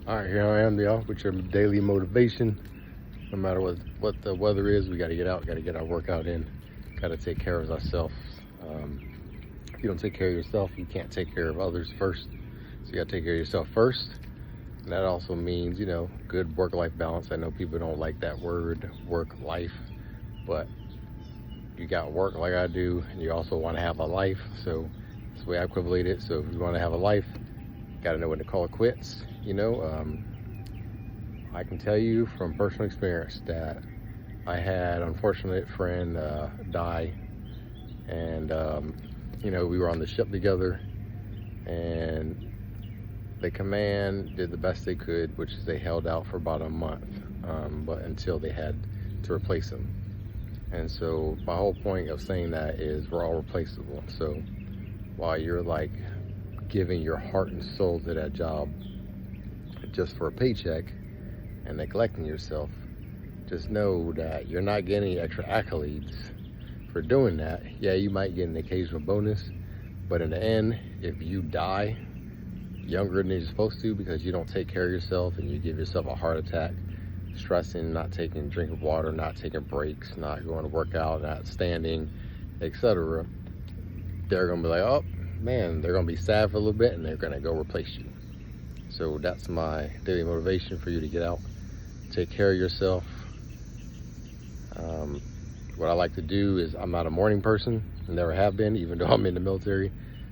All right, here I am, y'all, with your daily motivation. No matter what the weather is, we got to get out, got to get our workout in, got to take care of ourselves. If you don't take care of yourself, you can't take care of others first. So you got to take care of yourself first. And that also means, good work-life balance. I know people don't like that word, work-life, but you got work like I do, and you also want to have a life. So that's the way I equate it. So if you want to have a life, you got to know when to call it quits. I can tell you from personal experience that I had an unfortunate friend die, and we were on the ship together, and the command did the best they could, which is they held out for about a month, but until they had to replace him. And so my whole point of saying that is we're all replaceable. So while you're like giving your heart and soul to that job just for a paycheck and neglecting yourself, just know that you're not getting any extra accolades for doing that. Yeah, you might get an occasional bonus, but in the end, if you die younger than you're supposed to because you don't take care of yourself and you give yourself a heart attack, stressing, not taking a drink of water, not taking breaks, not going to work out, not standing, etc., they're going to be like, oh man, they're going to be sad for a little bit and they're going to go replace you. So that's my daily motivation for you to get out, take care of yourself. What I like to do is, I'm not a morning person, never have been, even though I'm in the military.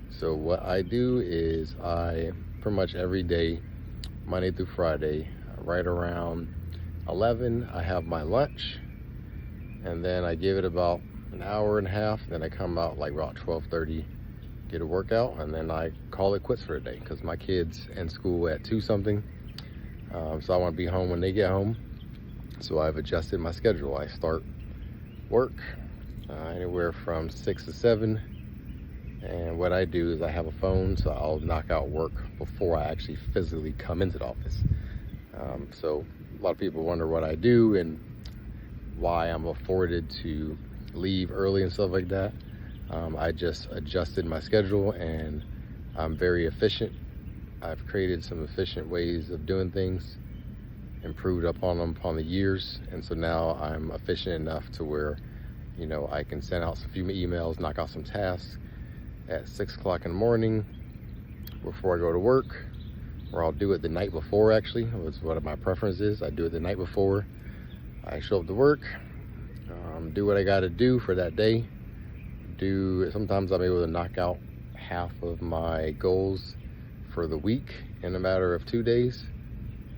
So what I do is I pretty much every day, Monday through Friday, right around 11, I have my lunch, and then I give it about an hour and a half. Then I come out like about 12:30, get a workout, and then I call it quits for the day because my kids in school at 2 something. So I want to be home when they get home. So I've adjusted my schedule. I start work anywhere from 6 to 7. And what I do is I have a phone, so I'll knock out work before I actually physically come into the office. So a lot of people wonder what I do and why I'm afforded to leave early and stuff like that. I just adjusted my schedule and I'm very efficient. I've created some efficient ways of doing things, improved upon them upon the years, and so now I'm efficient enough to where, I can send out some few emails, knock out some tasks at 6 o'clock in the morning before I go to work, or I'll do it the night before. Actually, that's what my preference is. I do it the night before I show up to work, do what I got to do for that day. Sometimes I'm able to knock out half of my goals for the week in a matter of 2 days.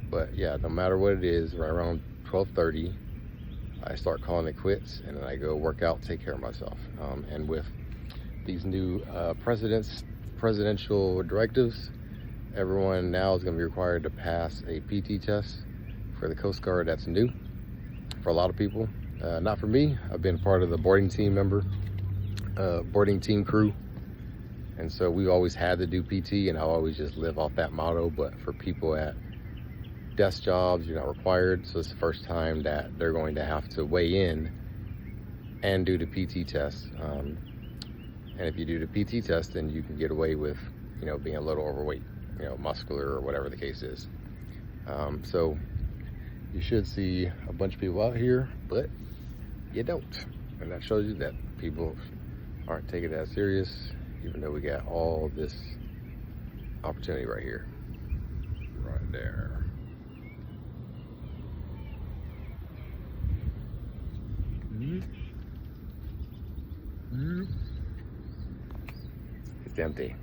But yeah, no matter what it is, right around 12:30, I start calling it quits, and then I go work out, take care of myself. And with these new presidential directives, everyone now is going to be required to pass a PT test for the Coast Guard. That's new for a lot of people. Not for me. I've been part of the boarding team crew, and so we always had to do PT, and I always just live off that motto. But for people at desk jobs, you're not required. So it's the first time that they're going to have to weigh in and do the PT test. And if you do the PT test, then you can get away with, being a little overweight, muscular or whatever the case is. So you should see a bunch of people out here, but you don't. And that shows you that people aren't taking that serious, even though we got all this opportunity right here, right there. It's empty.